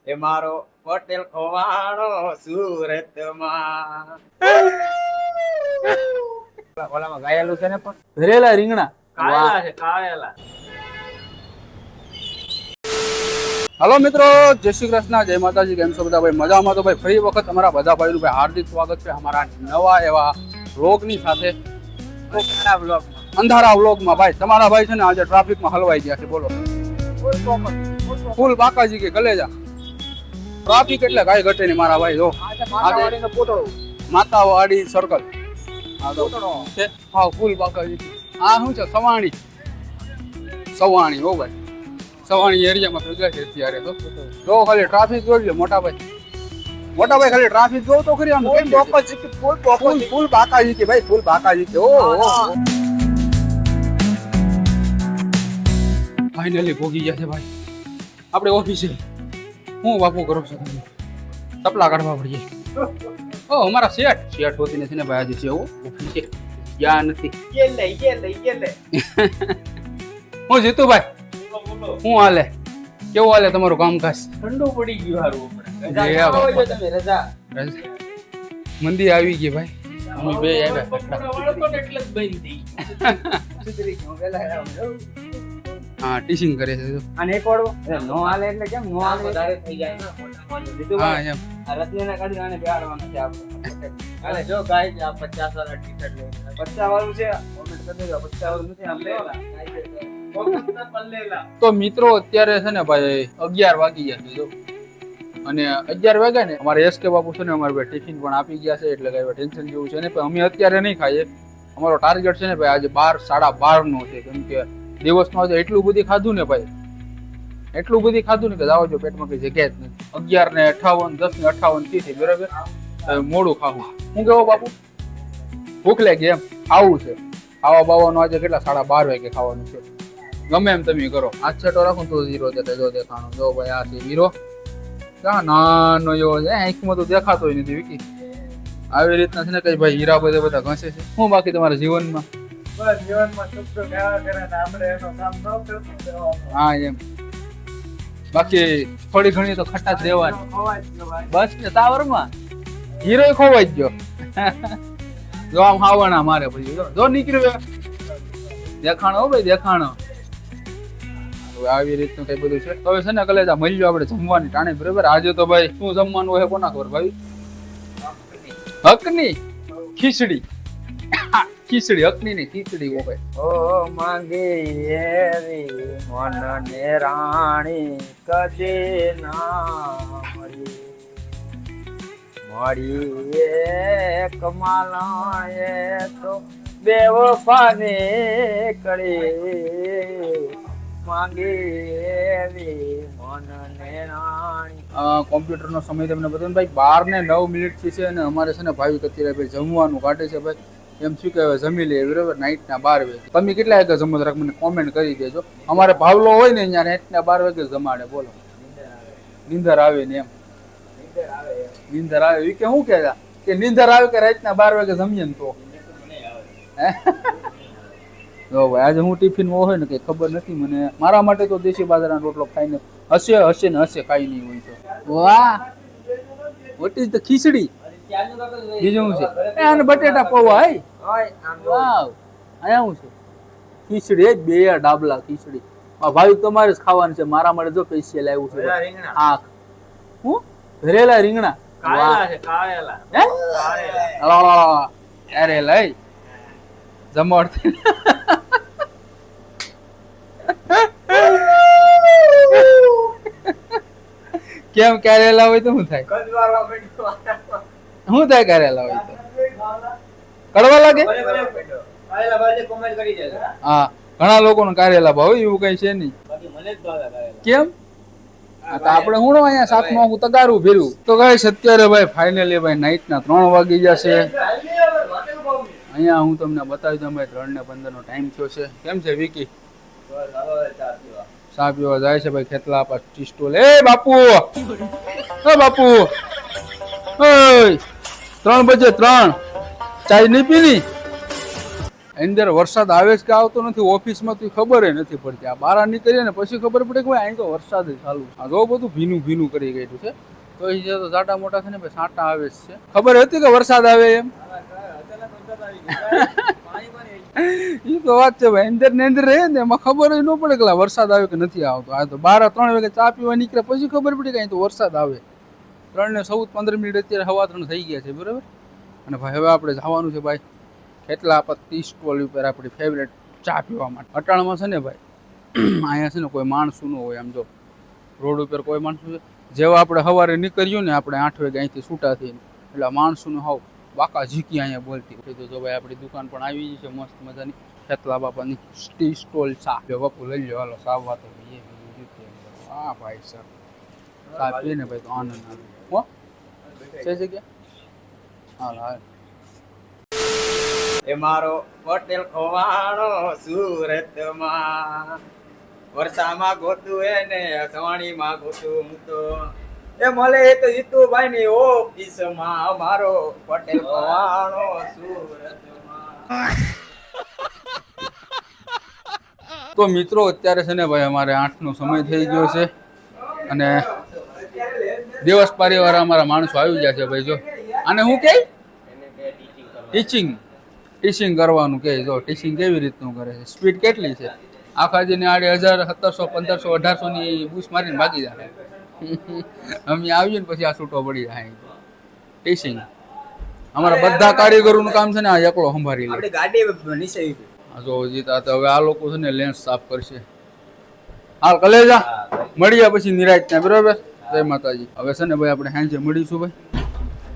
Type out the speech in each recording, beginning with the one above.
એ મારો હોટેલ ખોવાણો સુરતમાં. ઓલામાં ગાયેલું છે ને પણ ભરેલા રીંગણા. કાળેલા છે કાળેલા. હાલો મિત્રો, જય શ્રી કૃષ્ણ, જય માતાજી. કેમ છો બધા ભાઈ? મજામાં? તો ભાઈ ફરી વખત અમારા બધા ભાઈનું ભાઈ હાર્દિક સ્વાગત છે અમારા નવા એવા વ્લોગની સાથે, અંધારા વ્લોગમાં. ભાઈ તમારા ભાઈ છે ને આજે ટ્રાફિકમાં હલવાઈ ગયા છે. બોલો, ફૂલ બાકાજી કે કલેજા ટ્રાફિક એટલે કાંઈ ઘટે નહીં મારા ભાઈ. જો માતાવાડી સર્કલ હા ફૂલ બાકાજી. આ શું છે? સવાણી હો ભાઈ, સવાણી એરિયામાં ભેગા છે અત્યારે. તો જો ખાલી ટ્રાફિક જોઈ લો મોટા ભાઈ. ખાલી ટ્રાફિક જોવ તો ખરી. આમ ફૂલ બાકાજી કે ભાઈ, ફૂલ બાકાજી કે. ઓહો, ફાઇનલી ભોગી ગયા છે ભાઈ આપણે ઓફિસે. હું બાપુ કરો છો તમે? તપલા કાઢવા પડીએ. ઓ અમારા શેઠ હોતી નથી ને ભાઈ. આજે છે એવું ઓફિસે ગયા નથી. હું જીતુભાઈ, શું હાલે? કેવું હાલે તમારું કામકાજ? ઠંડુ પડી ગયું હારું. મંદી આવી ગઈ ભાઈ. અમે બે આવ્યા. હા ટીચિંગ કરે છે. અને એક વાળો નો હાલે એટલે કેમ નો હાલે? વધારે થઈ જાય ને. હા એમ રત્નને કાઢી આને બેહાડવાના છે આપણે. હાલે જો ગાઈસ આ 50 વાળા ટી-શર્ટ લે. 50 વાળું છે. કોમેન્ટ કરી દેજો. 50 વાળું નથી આમ લેલા. તો મિત્રો અત્યારે છે ને ભાઈ 11 વાગી ગયા છે. જો અને 11 વાગ્યા ને અમારે એસકે બાપુ છે ને અમારે ભાઈ ટિફિન પણ આપી ગયા છે. એટલે કઈ ટેન્શન જેવું છે ને. પણ અમે અત્યારે નહીં ખાઈએ. અમારો ટાર્ગેટ છે ને ભાઈ આજે 12 સાડા 12 નો છે. કેમ કે દિવસમાં આજે એટલું બધું ખાધું ને ભાઈ, એટલું બધું ખાધું ને કે જાવ જો પેટમાં કઈ જગ્યા જ નથી. 11 ને 58, 10 ને 58 થી છે બરાબર. મોડું ખાવું. હું કેવો બાપુ? ભૂખ લાગી એમ ખાવું છે. ખાવા બાવાનું આજે કેટલા 12:30 વાગે ખાવાનું છે. ગમે એમ તમે કરો. આ છેટો રાખો તો 0 જો દેખાણો. જો ભાઈ આ છે હીરો. ક્યાં નાનો એવો છે, આંખમાં તો દેખાતો નથી વિકી. આવી રીતના છે ને કઈ ભાઈ હીરા બધા ઘસે છે. શું બાકી તમારા જીવનમાં? હા એમ. બાકી થોડી ઘણી તો ખટાશ દેવાની બસ ને. તાવરમાં હીરો ખોવાઈ જ ગયો. જો આમ હાવણા મારે પછી જો નીકળ્યો દેખાણો ભાઈ, દેખાણો. આવી રીતનું કઈ બધું છે. હવે છે ને કલેજા મળ્યો આપણે જમવાની ટાણે બરાબર. આજે તો ભાઈ શું જમવાનું હોય કોના ખબર ભાઈ? હકની ખીચડી. ખીચડી હકની ની ખીચડી હોય. ઓ માંગે એવી મનને રાણી કદે ના મળી એક માલા તો બેવફાને કરે માંગે એવી મનને રાણી. કોમ્પ્યુટર નો સમય તમને બતાવું ભાઈ 12 ને 9 મિનિટ થી છે. અને અમારે છે ને ભાઈ અત્યારે ભાઈ જમવાનું કાઢે છે ભાઈ. એમ શું કહેવાય જમી લે બરાબર. નાઈટ ના 12 વાગે. તમે કેટલા વાગે જમો જરાક મને કોમેન્ટ કરી દેજો. અમારે ભાવલો હોય ને અહીંયા નાઈટ ના 12 વાગે જમાડે. બોલો નીંદર આવે ને એમ? નીંદર આવે એ કે શું કહેતા કે નીંદર આવે કે રાતના 12 વાગે જમીએ ને તો? જો ભાઈ આજે હું ટિફિન હોય ને કઈ ખબર નથી મને. મારા માટે તો દેશી બાજરાનો રોટલો ખાઈને હશે ને હશે કાઈ નહીં હોય તો. વાહ, વોટ ઇઝ ધ ખીચડી? બીજું શું છે? અને બટેટા પૌવા. હે વાવ, અહીંયા શું છે? ખીચડી. બે ડાબલા ખીચડી. ભાઈ તમારે જ ખાવાનું છે. મારા માટે જો સ્પેશિયલ આવ્યું છે. હા હું ભરેલા રીંગણા. અરે લઈ જમવાડ. કેમ કારેલા હોય તો શું થાય? શું થાય કારેલા હોય તો? કડવા લાગે? હા ઘણા લોકો ને કારેલા ભાવ એવું કઈ છે નહીં. કેમ? આપણે હું અહીંયા સાતમાં આખું તગારું ફેર્યું. તો ગાઈસ અત્યારે ભાઈ ફાઇનલી ભાઈ નાઈટ ના 3 વાગી જશે. અહીંયા હું તમને બતાવી દઉં ભાઈ 3:15 નો ટાઈમ થયો છે. કેમ છે વિકી? ચા પીવા જાય છે ભાઈ ખેતલા પર ટી સ્ટોલ. એ બાપુ, એ બાપુ, 3 બજે 3 ચાય નહીં પીની? અંદર વરસાદ આવે છે કે આવતો નથી ઓફિસમાં તો ખબર નથી પડતી. આ બહાર નીકળીએ ને પછી ખબર પડે કે ભાઈ અહીં તો વરસાદ જ ચાલુ છે. આ જો બધું ભીનું ભીનું કરી ગયું છે. તો એ જે તો જાટા મોટા છે ને ભાઈ સાટા આવે જ છે. ખબર હતી કે વરસાદ આવે એમ? એ તો વાત છે ભાઈ, અંદર ને અંદર રહે ને એમાં ખબર ન પડે કે વરસાદ આવે કે નથી આવતો. આ તો 12-3 વાગે ચા પીવા નીકળે પછી ખબર પડી કે અહીં તો વરસાદ આવે. 3 ને 14-15 અત્યારે હવા 3 થઈ ગયા છે બરાબર. અને ભાઈ હવે આપણે જવાનું છે ભાઈ કેટલા ટી સ્ટોલ ઉપર આપણી ફેવરેટ ચા પીવા માટે. અટાણામાં છે ને ભાઈ અહીંયા છે ને કોઈ માણસું ન હોય. આમ જો રોડ ઉપર કોઈ માણસું છે. જેવા આપણે સવારે નીકળ્યું ને આપણે 8 વાગે અહીંથી છૂટા થઈને એટલે માણસોનું હાવ બાકા ઝીકી અહીંયા બોલતી. તો જો ભાઈ આપણી દુકાન પણ આવી છે મસ્ત મજાની ખેતલા બાપાની ટી સ્ટોલ ચા. જો બાપુ લઈ લો હાલો સાવ તો હા ભાઈ સર ચા પીએ ને ભાઈ તો આનંદ આવે. હો છે જગ્યા હાલ હાલ. એ મારો પટેલ ખવાણો સુરતમાં વરસામાં ગોતું હે ને સવાણીમાં ગોતું હું તો એ મળે એ તો જીતુભાઈ ની ઓફિસમાં મારો પટેલ ખવાણો સુરતમાં. તો મિત્રો અત્યારે છે ને ભાઈ અમારે 8નો સમય થઈ ગયો છે અને દિવસ પરિવાર અમારા માણસો આવી ગયા છે ભાઈ. જો આને હું કે ટીચિંગ કરવાનું કે જો ટીચિંગ કેવી રીતનું કરે છે. સ્પીડ કેટલી છે આખા દીને 1000 1700 1500 1800 ની બૂસ મારીને ભાગી જાય. અમે આવીએ ને પછી આ છૂટો પડી જાય. ટીચિંગ અમારા બધા કારીગરોનું કામ છે ને આ એકલો સંભાળી લે. આપણી ગાડી નીચે જો જીતા તો હવે આ લોકો છે ને લેન્સ સાફ કરશે. હાલ કલેજા મળીએ પછી નિરાશ ત્યાં બરાબર. જય માતાજી. હવે છે ને ભાઈ આપણે સાંજે મળીશું ભાઈ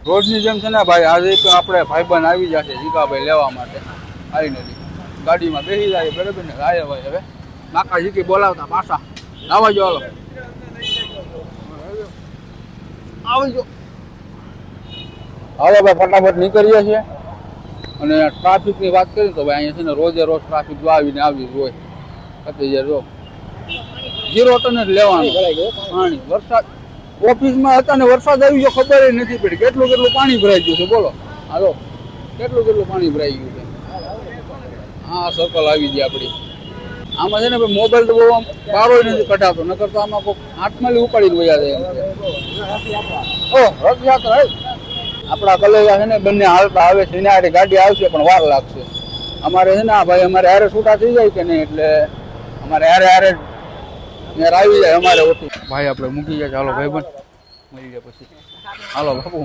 રોજની જેમ છે ને ભાઈ. આજે પણ આપણે ભાઈબંધ આવી જશે જીગાભાઈ લેવા માટે. આવી નથી ગાડીમાં બેસી જાય બરાબર ને. આયા ભાઈ હવે નાકા જીકી બોલાવતા પાછા આવવા જો હાલો આવજો. હાલો ભાઈ ફટાફટ નીકળીએ છીએ. અને ટ્રાફિકની વાત કરીએ તો ભાઈ અહીંયા છે ને રોજે રોજ ટ્રાફિક જો આવીને આવી હોય. અત્યારે જો 0 ટન જ લેવાનું પાણી. વરસાદ ઓફિસમાં હતા ને વરસાદ આવી ગયો ખબર નથી પડી. કેટલું પાણી ભરાઈ ગયું છે બોલો. હાલો કેટલું પાણી ભરાઈ ગયું છે. હા સર્કલ આવી ગઈ આપણી. આમાં છે ને ભાઈ મોબાઈલ તો બહુ આમ બારો નથી કઢાતો નકર તો આમાં કોઈ હાથમાં ઉપાડીને વયા જાય એમ છે. ઓ રથયાત્રા આપણા કલેજા છે ને બંને હાલતા આવે છે. એના હારે ગાડી આવશે પણ વાર લાગશે. અમારે છે ને ભાઈ અમારે હારે છૂટા થઈ જાય કે નહીં એટલે અમારે હારે આવી જાય અમારે ઓછી. ભાઈ આપણે મૂકી જાય ચાલો ભાઈ બંધ મળી જાય પછી. હાલો બાપુ.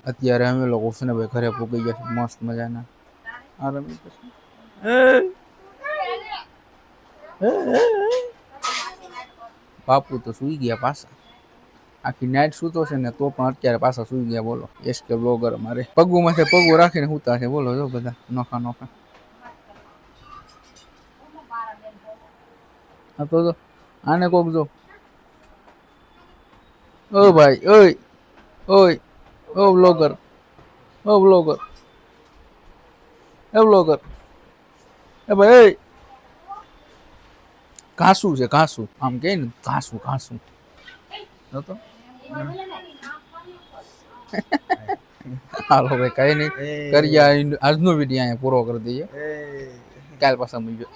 અત્યારે અમે લોકો છે ને ભાઈ ઘરે પૂગી ગયા છે મસ્ત મજાના. બાપુ તો સુઈ ગયા પાછા. આખી નાઈટ સૂતો છે ને તો પણ અત્યારે પાછા સુઈ ગયા બોલો. એસકે બ્લોગર અમારે પગું માથે પગું રાખીને સૂતા છે બોલો. જો બધા નોખા નોખા. હા તો આને કોક જો. ઓ ભાઈ ઓય ઓય ઓ બ્લોગર ઓ બ્લોગર એ બ્લોગર એ ભાઈ ઘાસું છે ઘાસું. આમ કે ને ઘાસું ઘાસું તો હાલો ભાઈ કઈ નહીં કરીએ આજનો વિડીયો અહીંયા પૂરો કરી દઈએ. કાલ પાછા મળીએ.